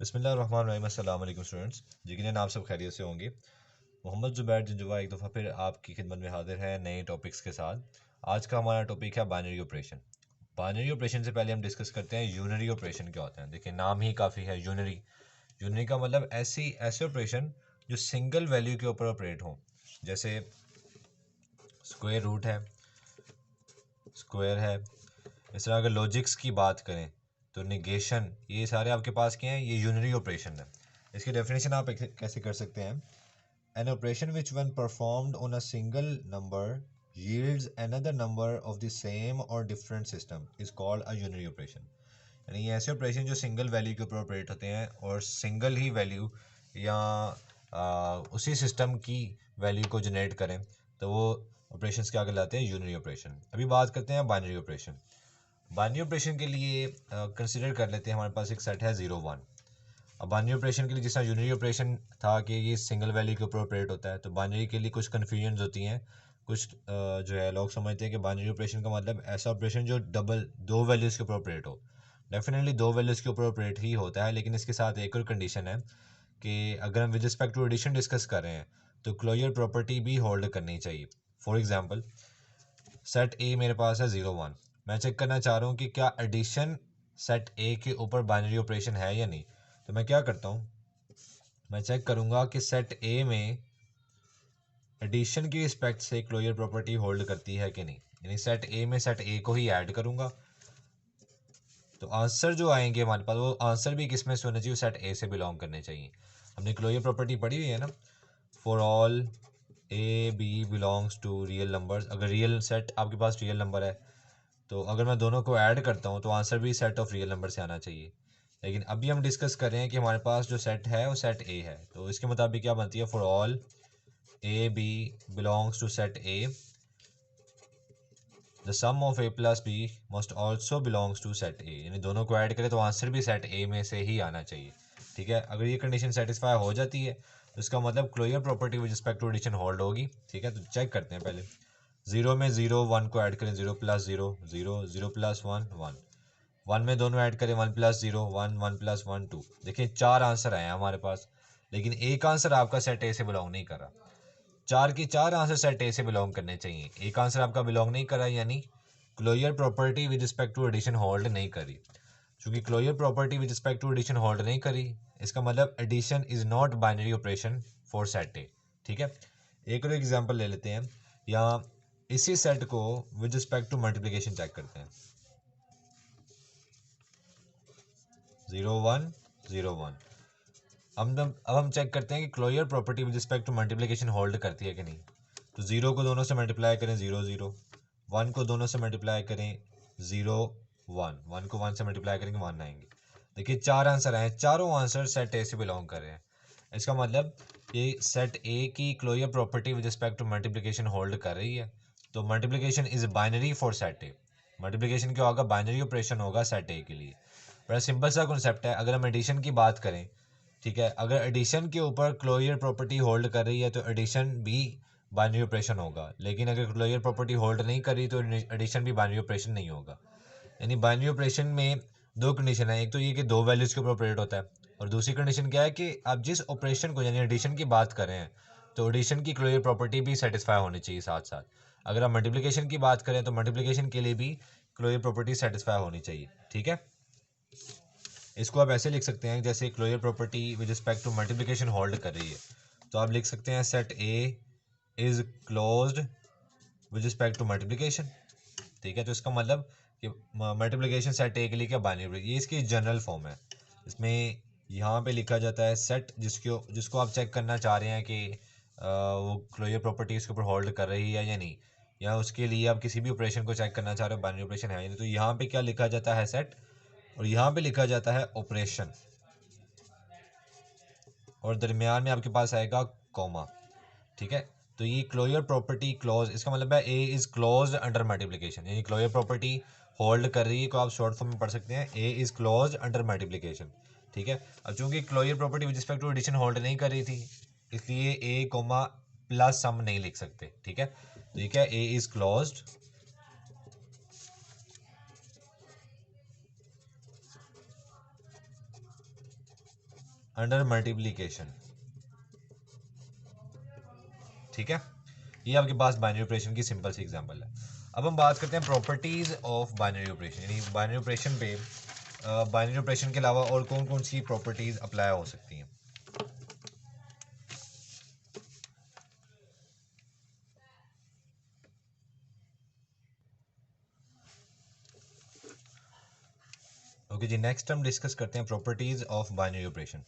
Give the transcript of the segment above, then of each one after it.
बिस्मिल्लाहिर्रहमानिर्रहीम। अस्सलाम वालेकुम स्टूडेंट्स, यकीनन आप सब खैरियत से होंगे। मोहम्मद ज़ुबैर जिंजुआ एक दफ़ा फिर आपकी खिदमत में हाजिर है नए टॉपिक्स के साथ। आज का हमारा टॉपिक है बाइनरी ऑपरेशन। बाइनरी ऑपरेशन से पहले हम डिस्कस करते हैं यूनरी ऑपरेशन क्या होता है। देखिए नाम ही काफ़ी है यूनरी। यूनरी का मतलब ऐसे ऑपरेशन जो सिंगल वैल्यू के ऊपर ऑपरेट हो, जैसे स्क्वायर रूट है, स्क्वायर है। इस तरह अगर लॉजिक्स की बात करें तो निगेशन, ये सारे आपके पास क्या हैं, ये यूनरी ऑपरेशन है। इसकी डेफिनेशन आप कैसे कर सकते हैं? An operation which one performed on a single number yields another number of the same or different system is called a unary operation। यानी ये ऐसे ऑपरेशन जो सिंगल वैल्यू के ऊपर ऑपरेट होते हैं और सिंगल ही वैल्यू या उसी सिस्टम की वैल्यू को जनरेट करें, तो वो ऑपरेशंस क्या कहलाते हैं? Unary operation. अभी बात करते हैं बाइनरी ऑपरेशन। बाइनरी ऑपरेशन के लिए कंसिडर कर लेते हैं हमारे पास एक सेट है 0 1। अब बाइनरी ऑपरेशन के लिए जिस तरह यूनरी ऑपरेशन था कि ये सिंगल वैल्यू के ऊपर ऑपरेट होता है, तो बाइनरी के लिए कुछ कन्फ्यूजन होती हैं। कुछ जो है लोग समझते हैं कि बाइनरी ऑपरेशन का मतलब ऐसा ऑपरेशन जो डबल दो वैल्यूज़ के ऊपर ऑपरेट हो। डेफिनेटली दो वैल्यूज़ के ऊपर ऑपरेट ही होता है, लेकिन इसके साथ एक और कंडीशन है कि अगर हम with respect to addition discuss कर रहे हैं तो क्लोजर प्रॉपर्टी भी होल्ड करनी चाहिए। फॉर एग्जांपल, सेट ए मेरे पास है 0 1। मैं चेक करना चाह रहा हूँ कि क्या एडिशन सेट ए के ऊपर बाइनरी ऑपरेशन है या नहीं। तो मैं क्या करता हूँ, मैं चेक करूँगा कि सेट ए में एडिशन की रिस्पेक्ट से क्लोजर प्रॉपर्टी होल्ड करती है कि नहीं। यानी सेट ए में सेट ए को ही ऐड करूँगा, तो आंसर जो आएंगे हमारे पास, वो आंसर भी किस में से होना चाहिए? सेट ए से बिलोंग करने चाहिए। हमने क्लोजर प्रॉपर्टी पढ़ी हुई है ना, for all a b belongs to real numbers. अगर रियल सेट आपके पास रियल नंबर है, तो अगर मैं दोनों को ऐड करता हूँ तो आंसर भी सेट ऑफ रियल नंबर से आना चाहिए। लेकिन अभी हम डिस्कस कर रहे हैं कि हमारे पास जो सेट है वो सेट ए है, तो इसके मुताबिक क्या बनती है? For all a b belongs to set a, the sum of a plus b must also belongs to set a. यानी दोनों को ऐड करें तो आंसर भी सेट ए में से ही आना चाहिए। ठीक है, अगर ये कंडीशन सेटिस्फाई हो जाती है तो इसका मतलब closure property with respect to addition hold होगी। ठीक है, तो चेक करते हैं पहले। 0 में 0 1 को ऐड करें, 0 + 0 0 0 + 1 1। 1 में दोनों ऐड करें, 1 + 0 1 1 + 1 2। देखिए चार आंसर आए हैं हमारे पास, लेकिन एक आंसर आपका सेट ए से बिलोंग नहीं कर रहा। चार के चार आंसर सेट ए से बिलोंग करने चाहिए, एक आंसर आपका बिलोंग नहीं कर रहा, यानी closure property with respect to addition hold नहीं करी। चूंकि closure property with respect to addition hold नहीं करी, इसका मतलब addition is not binary operation for set a. ठीक है, एक और एग्जांपल ले लेते हैं, या इसी सेट को with respect to multiplication check करते हैं। 0 1 0 1। अब हम चेक करते हैं कि closure property with respect to multiplication hold करती है कि नहीं। तो 0 को दोनों से मल्टीप्लाई करें, 0 0। 1 को दोनों से मल्टीप्लाई करें, 0 1। 1 को 1 से मल्टीप्लाई करेंगे, 1 आएंगे। देखिए चार आंसर आए, चारों आंसर सेट ए से बिलोंग कर रहे हैं। इसका मतलब ये सेट ए की closure property with respect to multiplication hold कर रही है। तो multiplication is binary for set a. Multiplication क्या होगा? बाइनरी ऑपरेशन होगा सेट ए के लिए। बड़ा सिंपल सा कॉन्सेप्ट है। अगर हम एडिशन की बात करें, ठीक है, अगर एडिशन के ऊपर क्लोजर प्रॉपर्टी होल्ड कर रही है तो एडिशन भी बाइनरी ऑपरेशन होगा, लेकिन अगर क्लोजर प्रॉपर्टी होल्ड नहीं कर रही तो एडिशन भी बाइनरी ऑपरेशन नहीं होगा। यानी बाइनरी ऑपरेशन में दो कंडीशन है, एक तो ये कि दो वैल्यूज़ के ऊपर ऑपरेट होता है, और दूसरी कंडीशन क्या है कि आप जिस ऑपरेशन को यानी एडिशन की बात कर रहे हैं तो एडिशन की क्लोजर प्रॉपर्टी भी सेटिस्फाई होनी चाहिए साथ साथ। अगर आप मल्टीप्लिकेशन की बात करें तो मल्टीप्लिकेशन के लिए भी क्लोजर प्रॉपर्टी सेटिस्फाई होनी चाहिए। ठीक है, इसको आप ऐसे लिख सकते हैं जैसे closure property with respect to multiplication hold कर रही है, तो आप लिख सकते हैं set a is closed with respect to multiplication. ठीक है, तो इसका मतलब कि मल्टीप्लिकेशन सेट ए के लिए क्या बाइनरी, ये इसकी जनरल फॉर्म है। इसमें यहाँ पे लिखा जाता है सेट जिसको आप चेक करना चाह रहे हैं कि वो क्लोजर प्रॉपर्टी इसके ऊपर होल्ड कर रही है या नहीं, या उसके लिए आप किसी भी ऑपरेशन को चेक करना चाह रहे हो बाइनरी ऑपरेशन है या नहीं, तो यहाँ पे क्या लिखा जाता है? सेट। और यहाँ पे लिखा जाता है ऑपरेशन, और दरमियान में आपके पास आएगा कॉमा। ठीक है, तो ये क्लोजर प्रॉपर्टी क्लोज, इसका मतलब है ए इज क्लोज अंडर मल्टीप्लिकेशन, यानी क्लोजर प्रॉपर्टी होल्ड कर रही है, को आप शॉर्ट फॉर्म में पढ़ सकते हैं a is close under multiplication. ठीक है, अब चूंकि closure property with respect to addition hold नहीं कर रही थी, इसलिए ए कोमा प्लस सम नहीं लिख सकते। ठीक है, तो ये क्या, ए इज क्लोज्ड अंडर मल्टीप्लिकेशन। ठीक है, ये आपके पास बाइनरी ऑपरेशन की सिंपल सी एग्जांपल है। अब हम बात करते हैं प्रॉपर्टीज ऑफ बाइनरी ऑपरेशन, यानी बाइनरी ऑपरेशन पे बाइनरी ऑपरेशन के अलावा और कौन कौन सी प्रॉपर्टीज अप्लाई हो सकती हैं। ओके जी, नेक्स्ट हम डिस्कस करते हैं प्रॉपर्टीज ऑफ बाइनरी ऑपरेशन।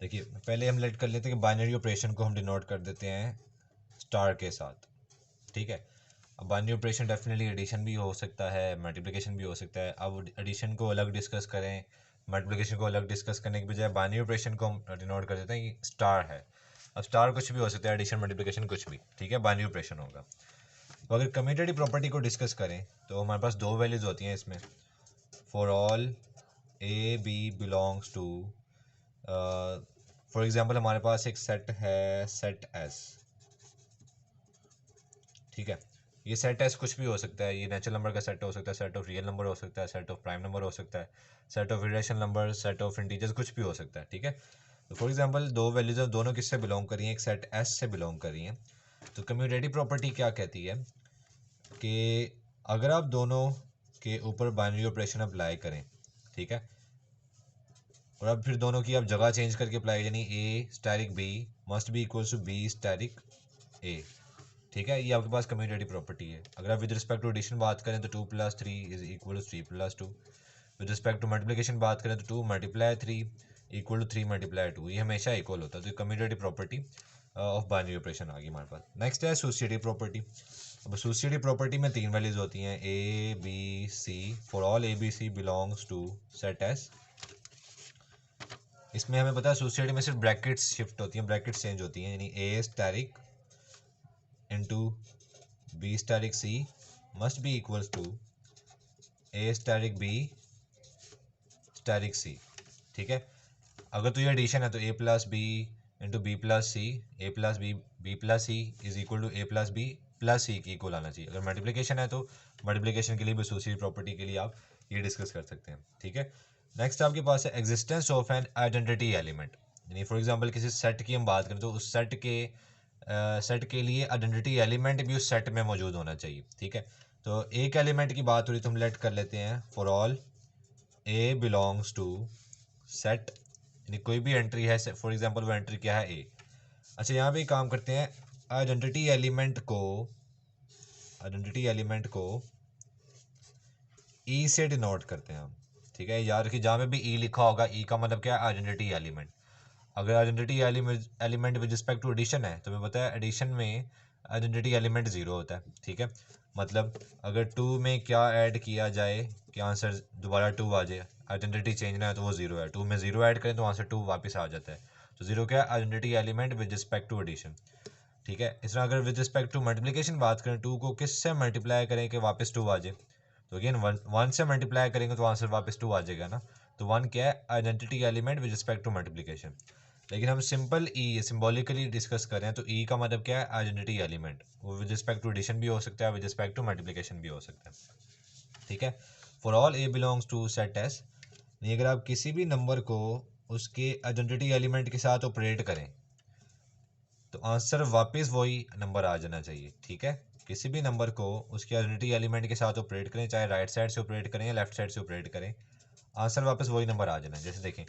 देखिए, पहले हम लेट कर लेते हैं कि बाइनरी ऑपरेशन को हम डिनोट कर देते हैं स्टार के साथ। ठीक है, अब बाइनरी ऑपरेशन डेफिनेटली एडिशन भी हो सकता है, मल्टीप्लिकेशन भी हो सकता है। अब एडिशन को अलग डिस्कस करें, मल्टीप्लिकेशन को अलग डिस्कस करने के बजाय बाइनरी ऑपरेशन को हम डिनोट कर देते हैं कि स्टार है। अब स्टार कुछ भी हो सकता है, एडिशन मल्टीप्लिकेशन कुछ भी, ठीक है, बाइनरी ऑपरेशन होगा। तो अगर कम्यूटेटिव प्रॉपर्टी को डिस्कस करें तो हमारे पास दो वैल्यूज होती हैं इसमें, for all a b belongs to, for example हमारे पास एक सेट है, सेट एस। ठीक है, ये सेट एस कुछ भी हो सकता है, ये नेचुरल नंबर का सेट हो सकता है, सेट ऑफ रियल नंबर हो सकता है, सेट ऑफ प्राइम नंबर हो सकता है, set of irrational number, set of integers, कुछ भी हो सकता है। ठीक है, तो फॉर एग्जांपल दो वैल्यूज हैं, दोनों किससे बिलोंग कर रही हैं, एक सेट एस से बिलोंग कर रही हैं। तो कम्यूटेटिव प्रॉपर्टी क्या कहती है कि अगर आप दोनों के ऊपर बाइनरी ऑपरेशन अप्लाई करें, ठीक है, और अब फिर दोनों की आप जगह चेंज करके अप्लाई, यानी a static b must be equals to b static a. ठीक है, ये आपके पास कम्यूटेटिव प्रॉपर्टी है। अगर आप विद रिस्पेक्ट टू एडिशन बात करें तो 2+3 is equal to 3+2। With respect to multiplication बात करें तो 2 मल्टीप्लाई 3 इक्वल टू 3 मल्टीप्लाई 2, ये हमेशा इक्वल होता है। तो commutative property of binary operation आ गई हमारे पास। नेक्स्ट है एसोसिएटिव प्रॉपर्टी। अब एसोसिएटिव प्रॉपर्टी में तीन वैल्यूज होती हैं, a b c, for all a b c belongs to set S. इसमें हमें पता है एसोसिएटिव में सिर्फ ब्रैकेट्स शिफ्ट होती हैं, ब्रैकेट्स चेंज होती हैं, यानी a static into b static c must be equals to a static b static c. ठीक है, अगर तो ये एडिशन है तो a plus b into b plus c, a plus b b plus c is equal to a plus b plus c की equal आना चाहिए। अगर मल्टीप्लिकेशन है तो मल्टीप्लिकेशन के लिए भी एसोसिएटिव प्रॉपर्टी के लिए आप ये डिस्कस कर सकते हैं। ठीक है, नेक्स्ट आपके पास है existence of an identity element, यानी फॉर एग्जांपल किसी सेट की हम बात करें तो उस सेट के लिए आइडेंटिटी एलिमेंट भी उस सेट में मौजूद होना चाहिए। ठीक है, तो एक एलिमेंट की बात हो रही तो हम लेट कर लेते हैं for all a belongs to set, यानी कोई भी एंट्री है, फॉर एग्जांपल वो एंट्री क्या है, ए। अच्छा, यहाँ पे काम करते हैं, आइडेंटिटी एलिमेंट को ई से डिनोट करते हैं हम। ठीक है, याद रखिए जहाँ पे भी ई लिखा होगा, ई का मतलब क्या है, आइडेंटिटी एलिमेंट। अगर identity element with respect to addition है तो हमें पता है एडिशन में आइडेंटिटी एलिमेंट ज़ीरो होता है। ठीक है, मतलब अगर टू में क्या ऐड किया जाए कि आंसर दोबारा टू आ जाए, आइडेंटिटी चेंज ना है तो वो ज़ीरो है, टू में ज़ीरो ऐड करें तो आंसर टू वापस आ जाता है। तो ज़ीरो क्या है, identity element with respect to addition. ठीक है, इस तरह अगर विद रिस्पेक्ट टू मल्टीप्लिकेशन बात करें, टू को किस से मल्टीप्लाई करें कि वापस टू आ जाए, तो अगेन वन से मल्टीप्लाई करेंगे तो आंसर वापस टू आ जाएगा ना। तो वन क्या है, identity element with respect to multiplication. लेकिन हम सिंपल ई सिंबॉलिकली डिस्कस कर रहे हैं तो ई का मतलब क्या है, आइडेंटिटी एलिमेंट। वो विद रिस्पेक्ट टू एडिशन भी हो सकता है, विद रिस्पेक्ट टू मल्टीप्लिकेशन भी हो सकता है। ठीक है, for all a belongs to set s, नहीं अगर आप किसी भी नंबर को उसके आइडेंटिटी एलिमेंट के साथ ऑपरेट करें तो आंसर वापस वही नंबर आ जाना चाहिए। ठीक है, किसी भी नंबर को उसके आइडेंटिटी एलिमेंट के साथ ऑपरेट करें, चाहे राइट साइड से ऑपरेट करें या लेफ्ट साइड से ऑपरेट करें, आंसर वापस वही नंबर आ जाना है। जैसे देखें,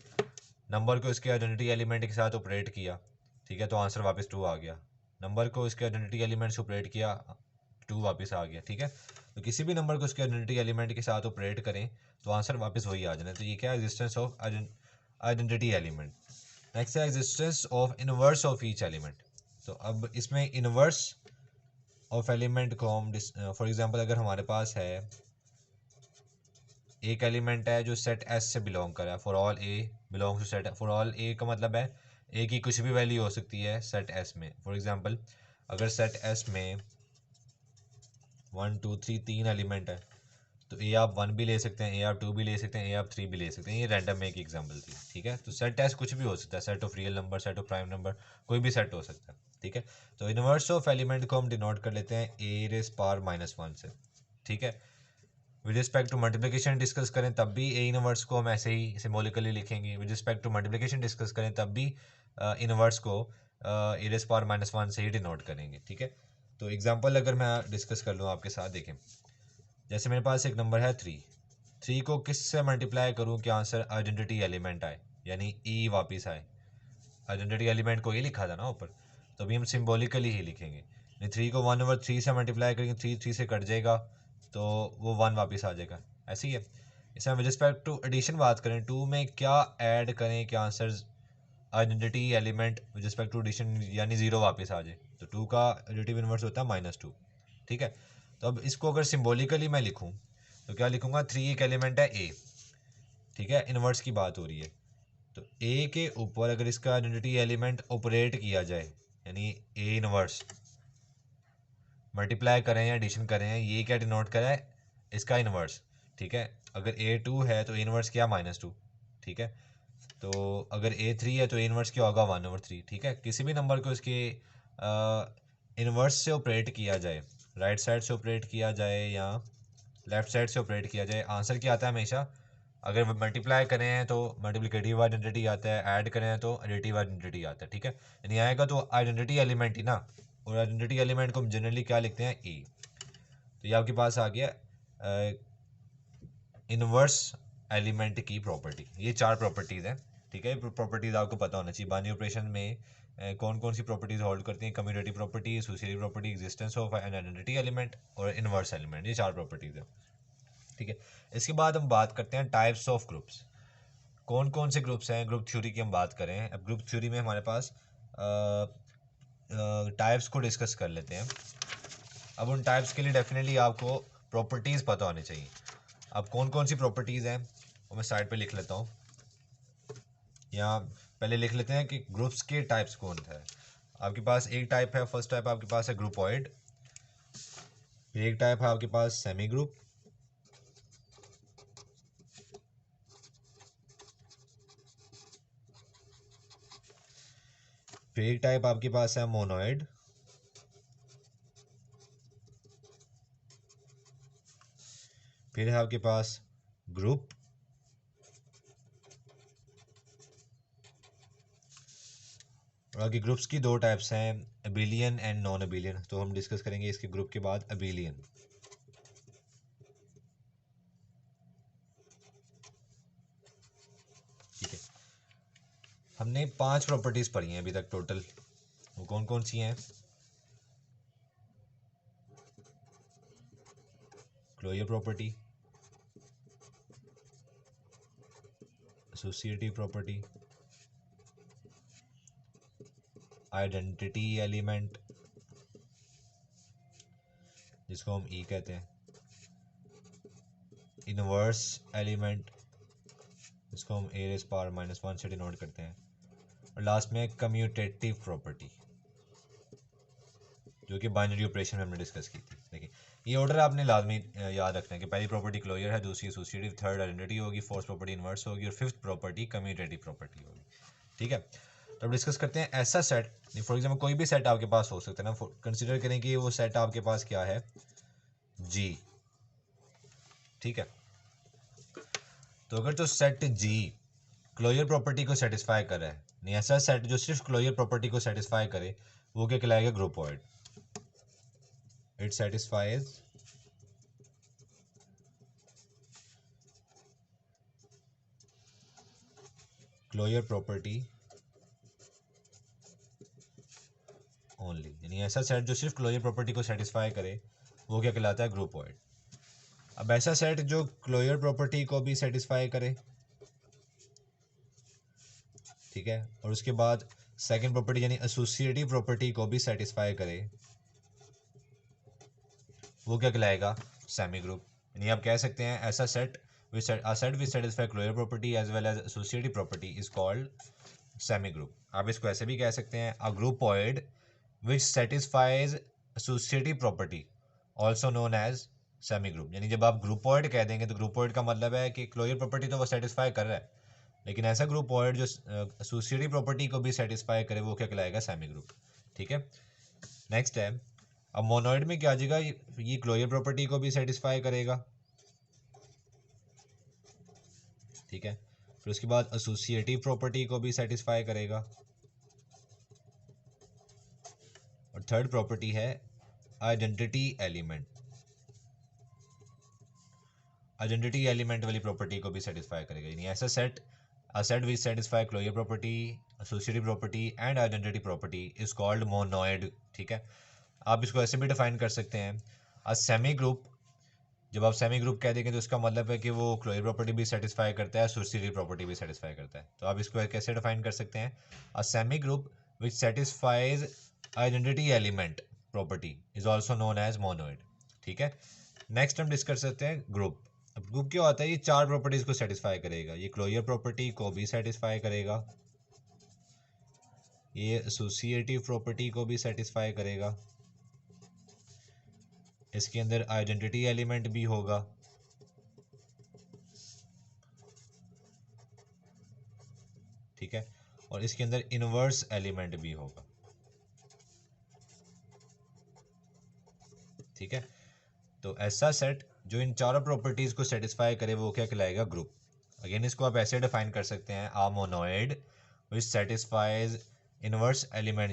नंबर को इसके आइडेंटिटी एलिमेंट के साथ ऑपरेट किया, ठीक है, तो आंसर वापस टू आ गया। नंबर को इसके आइडेंटिटी एलिमेंट से ऑपरेट किया, टू वापस आ गया। ठीक है, तो किसी भी नंबर को उसके आइडेंटिटी एलिमेंट के साथ ऑपरेट करें तो आंसर वापस वही आ जाना है। तो ये क्या है, existence of identity element. Next है existence of inverse of each element. तो अब इसमें इनवर्स ऑफ एलिमेंट को हम फॉर एग्जांपल अगर हमारे पास है एक एलिमेंट है जो सेट एस से बिलोंग कर रहा है, for all a belongs to set, for all a का मतलब है ए की कुछ भी वैल्यू हो सकती है सेट एस में। फॉर एग्जांपल अगर सेट एस में 1 2 3 तीन एलिमेंट है तो ए आप 1 भी ले सकते हैं, ए आप 2 भी ले सकते हैं, ए आप 3 भी ले सकते हैं। ये रैंडम एक एग्जांपल थी। ठीक है, तो सेट एस कुछ भी हो सकता है, set of real number, set of prime number, कोई भी सेट हो सकता है। ठीक है, तो इनवर्स ऑफ एलिमेंट को हम डिनोट कर लेते हैं ए रेस पावर -1 से। ठीक है, with respect to multiplication discuss करें तब भी ए इनवर्स को हम ऐसे ही सिंबॉलिकली लिखेंगे। With respect to multiplication discuss करें तब भी इनवर्स को ए रेज़ पावर -1 से ही डिनोट करेंगे। ठीक है, तो एग्जांपल अगर मैं डिस्कस कर लूँ आपके साथ, देखें जैसे मेरे पास एक नंबर है 3 को किससे मल्टीप्लाई करूँ कि आंसर आइडेंटिटी एलिमेंट आए, यानी ई वापस आए। आइडेंटिटी एलिमेंट को ये लिखा था ना ऊपर, तो अभी हम सिंबॉलिकली ही लिखेंगे। 3 को 1/3 से मल्टीप्लाई करेंगे, 3 से कट जाएगा तो वो 1 वापस आ जाएगा, ऐसे ही है। इसे हम विद रिस्पेक्ट टू एडिशन बात करें, 2 में क्या ऐड करें कि answer identity element with respect to addition यानी 0 वापस आ जाए, तो 2 का एडिटिव इनवर्स होता है -2। ठीक है, तो अब इसको अगर सिंबॉलिकली मैं लिखूँ तो क्या लिखूँगा, 3 एक एलिमेंट है ए। ठीक है, इनवर्स की बात हो रही है, तो ए के ऊपर अगर इसका आइडेंटिटी एलिमेंट ऑपरेट किया जाए, यानी ए इनवर्स मल्टीप्लाई करें या एडिशन करें, ये क्या डिनोट करा है, इसका इनवर्स। ठीक है, अगर A2 है तो ए इनवर्स क्या, -2। ठीक है, तो अगर A3 है तो ए इनवर्स क्या होगा, 1/3। ठीक है, किसी भी नंबर को इसके इनवर्स से ऑपरेट किया जाए, राइट साइड से ऑपरेट किया जाए या लेफ्ट साइड से ऑपरेट किया जाए, आंसर क्या आता है हमेशा। अगर मल्टीप्लाई करें हैं तो मल्टीप्लिकेटिव आइडेंटिटी आता है, ऐड करें हैं तो एडिटिव आइडेंटिटी आता है। ठीक है, यानी आएगा तो आइडेंटिटी एलिमेंट ही ना, और आइडेंटिटी एलिमेंट को हम जनरली क्या लिखते हैं, ई। तो ये आपके पास आ गया इनवर्स एलिमेंट की प्रॉपर्टी। ये 4 प्रॉपर्टीज़ हैं। ठीक है, प्रॉपर्टीज़ आपको पता होना चाहिए बाइनरी ऑपरेशन में कौन कौन सी प्रॉपर्टीज़ होल्ड करती हैं, commutative property, associative property, existence of an identity element और इनवर्स एलिमेंट, ये 4 प्रॉपर्टीज़ हैं। ठीक है, इसके बाद हम बात करते हैं टाइप्स ऑफ ग्रुप्स। कौन कौन से ग्रुप्स हैं, ग्रुप थ्योरी की हम बात करें। अब ग्रुप थ्योरी में हमारे पास टाइप्स को डिस्कस कर लेते हैं। अब उन टाइप्स के लिए डेफिनेटली आपको प्रॉपर्टीज़ पता होनी चाहिए। अब कौन कौन सी प्रॉपर्टीज़ हैं वो मैं साइड पे लिख लेता हूँ, या पहले लिख लेते हैं कि ग्रुप्स के टाइप्स कौन है। आपके पास एक टाइप है, फर्स्ट टाइप आपके पास है ग्रुपॉइड, फिर एक टाइप है आपके पास सेमी ग्रुप, फिर एक टाइप आपके पास है मोनोइड, फिर है आपके पास ग्रुप, और आगे ग्रुप्स की 2 टाइप्स हैं, अबेलियन एंड नॉन अबेलियन। तो हम डिस्कस करेंगे इसके ग्रुप के बाद अबेलियन। ठीक है, हमने 5 प्रॉपर्टीज पढ़ी हैं अभी तक टोटल। वो कौन कौन सी हैं, closure property, associative property, identity element जिसको हम ई कहते हैं, इनवर्स एलिमेंट जिसको हम ए रेज़ पावर -1 से डिनोट करते हैं, और लास्ट में कम्यूटेटिव प्रॉपर्टी जो कि बाइनरी ऑपरेशन में हमने डिस्कस की थी। देखिए, ये ऑर्डर आपने लाजमी याद रखना है कि पहली प्रॉपर्टी क्लोजर है, दूसरी एसोसिएटिव, थर्ड आइडेंटिटी होगी, फोर्थ प्रॉपर्टी इनवर्स होगी और फिफ्थ प्रॉपर्टी कम्यूटेटिव प्रॉपर्टी होगी। ठीक है, तो अब डिस्कस करते हैं ऐसा सेट। फॉर एग्जाम्पल कोई भी सेट आपके पास हो सकता है ना, कंसिडर करें कि वो सेट आपके पास क्या है, जी। ठीक है, तो अगर जो सेट जी क्लोजर प्रॉपर्टी को सेटिस्फाई कर रहा है, नहीं ऐसा सेट जो सिर्फ क्लोजर प्रॉपर्टी को सेटिस्फाई करे, वो क्या कहलाएगा, groupoid. It satisfies closure property only, यानी ऐसा सेट जो सिर्फ क्लोजर प्रॉपर्टी को सेटिस्फाई करे वो क्या कहलाता है, ग्रुपॉइड। अब ऐसा सेट जो क्लोजर प्रॉपर्टी को भी सेटिस्फाई करे, ठीक है, और उसके बाद सेकंड प्रॉपर्टी यानी एसोसिएटिव प्रॉपर्टी को भी सेटिस्फाई करे, वो क्या कहलाएगा, सेमी ग्रुप। यानी आप कह सकते हैं ऐसा set set which satisfy closure property as well as associative property is called semigroup. आप इसको ऐसे भी कह सकते हैं, a groupoid which satisfies associative property also known as semigroup. यानी जब आप ग्रुपॉइड कह देंगे तो ग्रुपॉइड का मतलब है कि क्लोजर प्रॉपर्टी तो वो सेटिस्फाई कर रहा है, लेकिन ऐसा ग्रुपॉइड जो एसोसिएटिव प्रॉपर्टी को भी सेटिस्फाई करे वो क्या कहलाएगा, सेमी ग्रुप। ठीक है, नेक्स्ट है, अब मोनोइड में क्या आ जाएगा, ये क्लोजर प्रॉपर्टी को भी सेटिस्फाई करेगा, ठीक है। फिर उसके बाद एसोसिएटिव प्रॉपर्टी को भी सेटिस्फाई करेगा, और थर्ड प्रॉपर्टी है आइडेंटिटी एलिमेंट। आइडेंटिटी एलिमेंट वाली प्रॉपर्टी को भी सेटिस्फाई करेगा, यानी ऐसा set, a set which satisfy closure property, associative property and identity property is called monoid. ठीक है, आप इसको ऐसे भी डिफाइन कर सकते हैं, अ सेमी ग्रुप। जब आप सेमी ग्रुप कह देंगे तो इसका मतलब है कि वो क्लोजर प्रॉपर्टी भी सेटिस्फाई करता है, एसोसिएटिव प्रॉपर्टी भी सेटिस्फाई करता है। तो आप इसको कैसे डिफाइन कर सकते हैं, a semi group which satisfies identity element property is also known as monoid. ठीक है, नेक्स्ट हम डिस्कस करते हैं ग्रुप। अब ग्रुप क्या होता है, ये चार प्रॉपर्टीज को सेटिस्फाई करेगा, ये क्लोजर प्रॉपर्टी को भी सेटिस्फाई करेगा, ये एसोसिएटिव प्रॉपर्टी को भी सेटिस्फाई करेगा, इसके अंदर आइडेंटिटी एलिमेंट भी होगा, ठीक है, और इसके अंदर इनवर्स एलिमेंट भी होगा। ठीक है, तो ऐसा सेट जो इन चारों प्रॉपर्टीज को सेटिस्फाई करे वो क्या कहलाएगा, ग्रुप। अगेन इसको आप ऐसे डिफाइन कर सकते हैं, a monoid which satisfies inverse element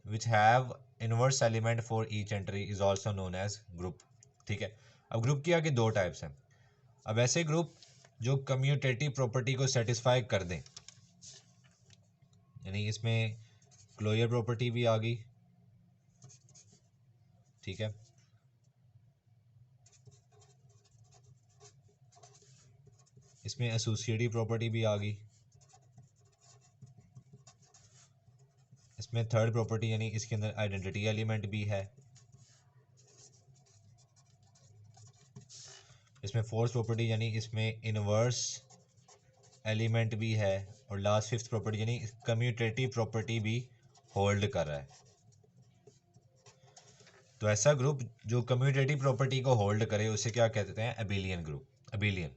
which have inverse element for each entry is also known as group. ठीक है, अब ग्रुप की आगे दो टाइप्स हैं। अब ऐसे ग्रुप जो कम्यूटेटिव प्रॉपर्टी को सेटिस्फाई कर दें, यानी इसमें क्लोजर प्रॉपर्टी भी आ गई, ठीक है, इसमें एसोसिएटिव प्रॉपर्टी भी आ गई, इसमें थर्ड प्रॉपर्टी यानी इसके अंदर आइडेंटिटी एलिमेंट भी है, इसमें फोर्थ प्रॉपर्टी यानी इसमें इनवर्स एलिमेंट भी है, और लास्ट फिफ्थ प्रॉपर्टी यानी कम्यूटेटिव प्रॉपर्टी भी होल्ड कर रहा है। तो ऐसा ग्रुप जो कम्यूटेटिव प्रॉपर्टी को होल्ड करे उसे क्या कहते हैं, अबिलियन ग्रुप, अबिलियन।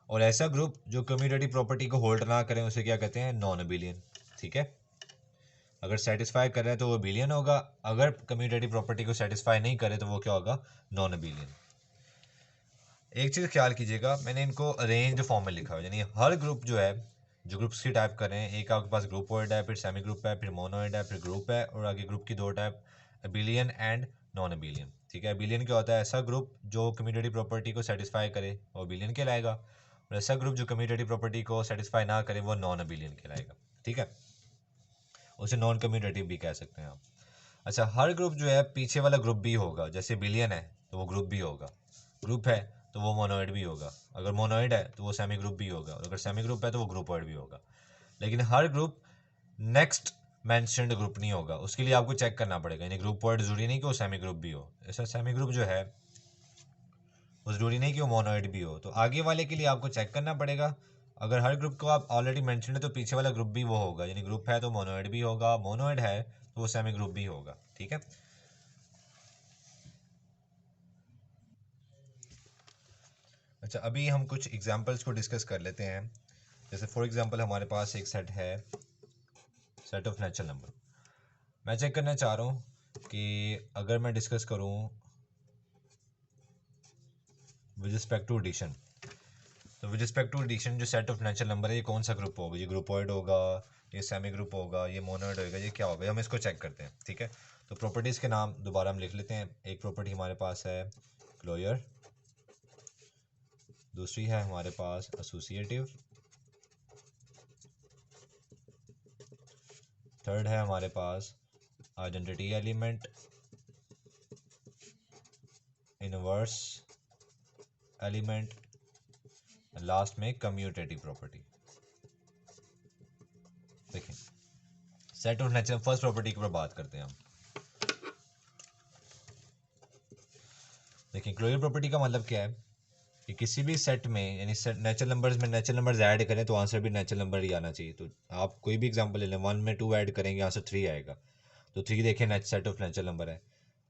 और ऐसा ग्रुप जो कम्यूटेटिव प्रॉपर्टी को होल्ड ना करें उसे क्या कहते हैं, नॉन अबिलियन। ठीक है, अगर सेटिस्फाई कर रहे हैं तो वो अबिलियन होगा, अगर कम्यूटेटिव प्रॉपर्टी को सेटिस्फाई नहीं करे तो वो क्या होगा, नॉन अबिलियन। एक चीज़ ख्याल कीजिएगा, मैंने इनको अरेंज फॉर्म में लिखा है, यानी हर ग्रुप जो है, जो ग्रुप्स की टाइप कर रहे हैं, एक आपके पास ग्रुपोइड है, फिर सेमी ग्रुप है, फिर मोनोइड है, फिर ग्रुप है, और आगे ग्रुप की दो type, abelian and non abelian. ठीक है, अबिलियन क्या होता है, ऐसा ग्रुप जो कम्यूटेटिव प्रॉपर्टी को सेटिस्फाई करे वो अबिलियन कहलाएगा, और ऐसा ग्रुप जो कम्यूटेटिव प्रॉपर्टी को सेटिस्फाई ना करे वो नॉन अबिलियन कहलाएगा। ठीक है, उसे नॉन कम्यूटेटिव भी कह सकते हैं आप। अच्छा, हर ग्रुप जो है पीछे वाला ग्रुप भी होगा, जैसे बिलियन है तो वो ग्रुप भी होगा, ग्रुप है तो वो मोनोइड भी होगा, अगर मोनोइड है तो वो सेमी ग्रुप भी होगा, और अगर सेमी ग्रुप है तो वो ग्रुपोइड भी होगा। लेकिन हर ग्रुप नेक्स्ट मैंशनड ग्रुप नहीं होगा, उसके लिए आपको चेक करना पड़ेगा, यानी ग्रुपोइड जरूरी नहीं कि वो सेमी ग्रुप भी हो, ऐसा सेमी ग्रुप जो है वो जरूरी नहीं कि वो मोनोइड भी हो, तो आगे वाले के लिए आपको चेक करना पड़ेगा। अगर हर ग्रुप को आप ऑलरेडी मेंशन है तो पीछे वाला ग्रुप भी वो होगा, यानी ग्रुप है तो मोनोइड भी होगा, मोनोइड है तो वो सेमी ग्रुप भी होगा। ठीक है, अच्छा अभी हम कुछ एग्जांपल्स को डिस्कस कर लेते हैं। जैसे फॉर एग्जांपल हमारे पास एक सेट है, सेट ऑफ नेचुरल नंबर। मैं चेक करना चाह रहा हूँ कि अगर मैं डिस्कस करूँ विद रिस्पेक्ट टू एडिशन, तो विद रिस्पेक्ट टू एडिशन जो सेट ऑफ नेचुरल नंबर है ये कौन सा ग्रुप होगा, ये ग्रुपोइड होगा, ये सेमी ग्रुप होगा, ये मोनोइड होगा, ये क्या होगा, हम इसको चेक करते हैं। ठीक है, तो प्रॉपर्टीज़ के नाम दोबारा हम लिख लेते हैं। एक प्रॉपर्टी हमारे पास है क्लोजर, दूसरी है हमारे पास एसोसिएटिव, थर्ड है हमारे पास identity element, inverse element, last में कम्यूटेटिव प्रॉपर्टी। देखिए set of natural, first property के ऊपर बात करते हैं हम। देखिए क्लोजर प्रॉपर्टी का मतलब क्या है कि किसी भी सेट में, यानी सेट नेचुरल नंबर्स में नेचुरल नंबर्स ऐड करें तो आंसर भी नेचुरल नंबर ही आना चाहिए। तो आप कोई भी एग्जांपल ले लें, 1 में 2 ऐड करेंगे आंसर 3 आएगा, तो 3 देखिए सेट ऑफ नेचुरल नंबर है।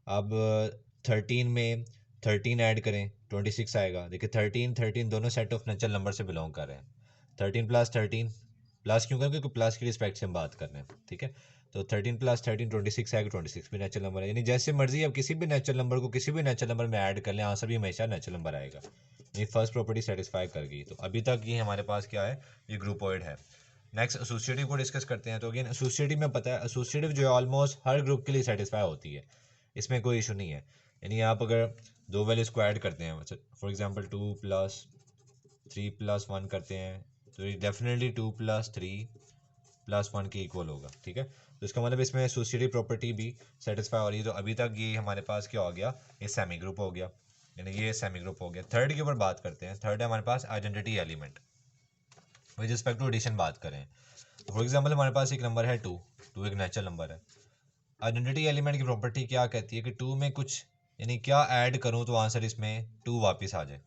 अब 13 में 13 ऐड करें 26 आएगा, देखिए 13 13 दोनों सेट ऑफ नेचुरल नंबर से बिलोंग कर रहे हैं। 13 + 13 प्लस क्यों करें, क्योंकि प्लस की रिस्पेक्ट से हम बात कर रहे हैं, ठीक है। तो 13 + 13 26 आएगा, 26 भी नेचुरल नंबर है, यानी जैसे मर्जी आप किसी भी नेचुरल नंबर को किसी भी नेचुरल नंबर में ऐड कर लें, आंसर भी हमेशा नेचुरल नंबर आएगा। ये फर्स्ट प्रॉपर्टी सेटिस्फाई कर गई। तो अभी तक ये हमारे पास क्या है, ये ग्रुपोइड है। नेक्स्ट एसोसिएटिव को डिस्कस करते हैं। तो अगेन एसोसिएटिव में पता है, एसोसिएटिव जो है ऑलमोस्ट हर ग्रुप के लिए सेटिस्फाई होती है, इसमें कोई इशू नहीं है। यानी आप अगर दो वैल्यूज को ऐड करते हैं, फॉर एग्जांपल 2 + 3 + 1 करते हैं, तो ये डेफिनेटली 2 + 3 + 1 के इक्वल होगा, ठीक है। तो इसका मतलब इसमें एसोसिएटिव प्रॉपर्टी भी सेटिस्फाई हो रही है। तो अभी तक ये हमारे पास क्या हो गया, ये सेमी ग्रुप हो गया, यानी ये सेमी ग्रुप हो गया। थर्ड के ऊपर बात करते हैं। थर्ड है हमारे पास identity element, with respect to addition बात करें। फॉर एग्जाम्पल हमारे पास एक नंबर है 2, 2 एक नेचुरल नंबर है। आइडेंटिटी एलिमेंट की प्रॉपर्टी क्या कहती है कि 2 में कुछ यानी क्या ऐड करूं तो आंसर इसमें 2 वापस आ जाए।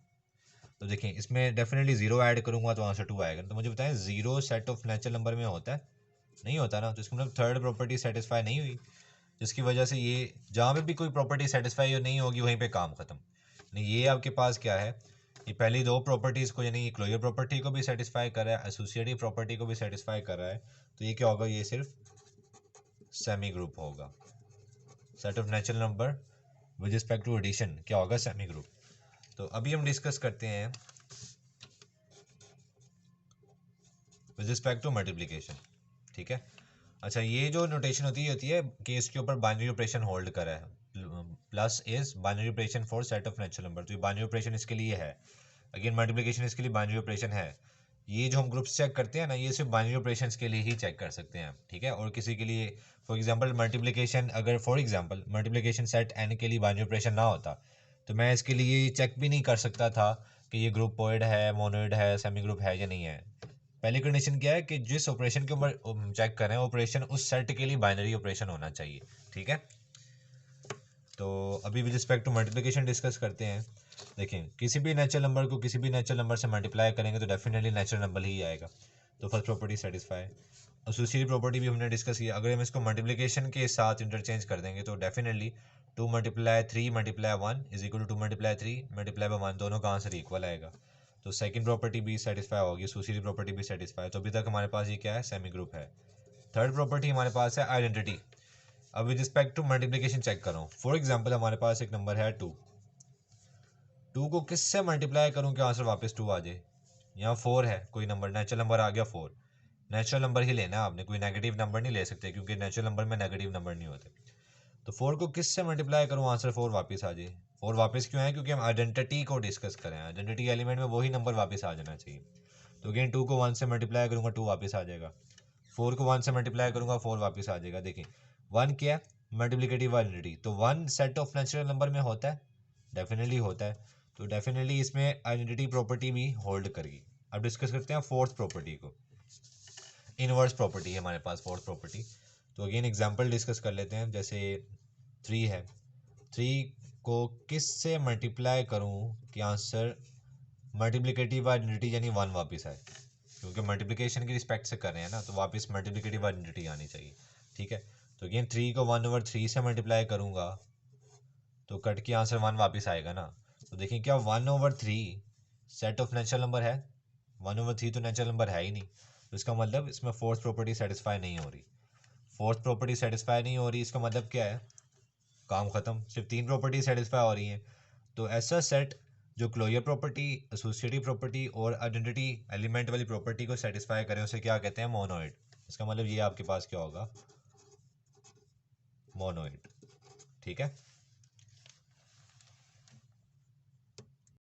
तो देखिए इसमें डेफिनेटली 0 ऐड करूंगा तो आंसर 2 आएगा। तो मुझे बताएं 0 सेट ऑफ नेचुरल नंबर में होता है, नहीं होता ना। तो इसका मतलब थर्ड प्रॉपर्टी सेटिस्फाई नहीं हुई, जिसकी वजह से ये जहाँ पे भी कोई प्रॉपर्टी सेटिस्फाई नहीं होगी वहीं पे काम खत्म। यानी ये आपके पास क्या है, ये पहली दो प्रॉपर्टीज़ को यानी क्लोजर प्रॉपर्टी को भी सेटिस्फाई कर रहा है, एसोसिएटिव प्रॉपर्टी को भी सेटिस्फाई कर रहा है। तो ये क्या होगा, ये सिर्फ सेमी ग्रुप होगा। Set of natural number with respect to addition क्या होगा, सेमी ग्रुप। तो अभी हम डिस्कस करते हैं विद रिस्पेक्ट टू मल्टीप्लिकेशन, ठीक है। अच्छा, ये जो नोटेशन होती है कि इसके ऊपर बाइनरी ऑपरेशन होल्ड करा है, plus is binary operation for set of natural number. तो ये बाइनरी ऑपरेशन इसके लिए है। अगेन मल्टीप्लिकेशन इसके लिए बाइनरी ऑपरेशन है। ये जो हम ग्रुप्स चेक करते हैं ना, ये सिर्फ बाइनरी ऑपरेशंस के लिए ही चेक कर सकते हैं, ठीक है। और किसी के लिए फॉर एग्जांपल मल्टीप्लिकेशन, अगर for example multiplication set N के लिए बाइनरी ऑपरेशन ना होता तो मैं इसके लिए चेक भी नहीं कर सकता था कि ये ग्रुपोइड है, मोनोइड है, सेमी ग्रुप है या नहीं है। पहली कंडीशन क्या है कि जिस ऑपरेशन के ऊपर चेक करें ऑपरेशन उस सेट के लिए बाइनरी ऑपरेशन होना चाहिए, ठीक है। तो अभी with respect to multiplication discuss करते हैं। देखिए किसी भी नेचुरल नंबर को किसी भी नेचुरल नंबर से मल्टीप्लाई करेंगे तो डेफिनेटली नेचुरल नंबर ही आएगा। तो first property satisfy. Associative property भी हमने डिस्कस किया। अगर हम इसको मल्टीप्लिकेशन के साथ इंटरचेंज कर देंगे तो डेफिनेटली 2 × 3 × 1 = 2 × 3 × 1, दोनों का आंसर इक्वल आएगा। तो सेकंड प्रॉपर्टी भी सेटिस्फाई होगी, एसोसिएटिव प्रॉपर्टी भी सेटिस्फाई। तो अभी तक हमारे पास ये क्या है, सेमी ग्रुप है। थर्ड प्रॉपर्टी हमारे पास है आइडेंटिटी। अब with respect to multiplication check करो। फॉर एग्जांपल हमारे पास एक नंबर है 2, 2 को किससे मल्टीप्लाई करूं कि आंसर वापस 2 आ जाए। यहाँ 4 है, कोई नंबर नेचुरल नंबर आ गया 4, नेचुरल नंबर ही लेना आपने, कोई नेगेटिव नंबर नहीं ले सकते क्योंकि नेचुरल नंबर में नेगेटिव नंबर नहीं होते। तो 4 को किससे मल्टीप्लाई करूं आंसर 4 वापस आ जाए। 4 वापस क्यों है, क्योंकि हम आइडेंटिटी को डिस्कस करें, आइडेंटिटी एलिमेंट में वही नंबर वापस आ जाना चाहिए। तो अगेन 2 को 1 से मल्टीप्लाई करूंगा 2 वापस आ जाएगा, 4 को 1 से मल्टीप्लाई करूंगा 4 वापस आ जाएगा। देखिए 1 क्या है, मल्टीप्लिकेटिव आइडेंटिटी। तो 1 सेट ऑफ नेचुरल नंबर में होता है, डेफिनेटली होता है। तो डेफिनेटली इसमें आइडेंटिटी प्रॉपर्टी भी होल्ड करेगी। अब डिस्कस करते हैं फोर्थ प्रॉपर्टी को, इनवर्स प्रॉपर्टी है हमारे पास फोर्थ प्रॉपर्टी। तो अगेन एग्जांपल डिस्कस कर लेते हैं। जैसे 3 है, 3 को किस से मल्टीप्लाई करूं कि आंसर मल्टीप्लिकेटिव आइडेंटिटी यानी 1 वापस आए, क्योंकि मल्टीप्लिकेशन की रिस्पेक्ट से कर रहे हैं ना, तो वापस मल्टीप्लिकेटिव आइडेंटिटी आनी चाहिए, ठीक है। तो अगेन 3 को 1/3 से मल्टीप्लाई करूंगा तो कट के आंसर 1 वापस आएगा ना। तो देखिए क्या 1/3 सेट ऑफ नेचुरल नंबर है, 1/3 तो नेचुरल नंबर है ही नहीं। तो इसका मतलब इसमें फोर्थ प्रॉपर्टी सेटिस्फाई नहीं हो रही। फोर्थ प्रॉपर्टी सेटिस्फाई नहीं हो रही, इसका मतलब क्या है, काम खत्म, सिर्फ 3 प्रॉपर्टी सेटिस्फाई हो रही हैं। तो ऐसा सेट जो क्लोजर प्रॉपर्टी, एसोसिएटिव प्रॉपर्टी और आइडेंटिटी एलिमेंट वाली प्रॉपर्टी को सेटिस्फाई करें उसे क्या कहते हैं, मोनोइड। इसका मतलब ये आपके पास क्या होगा, मोनोइड, ठीक है।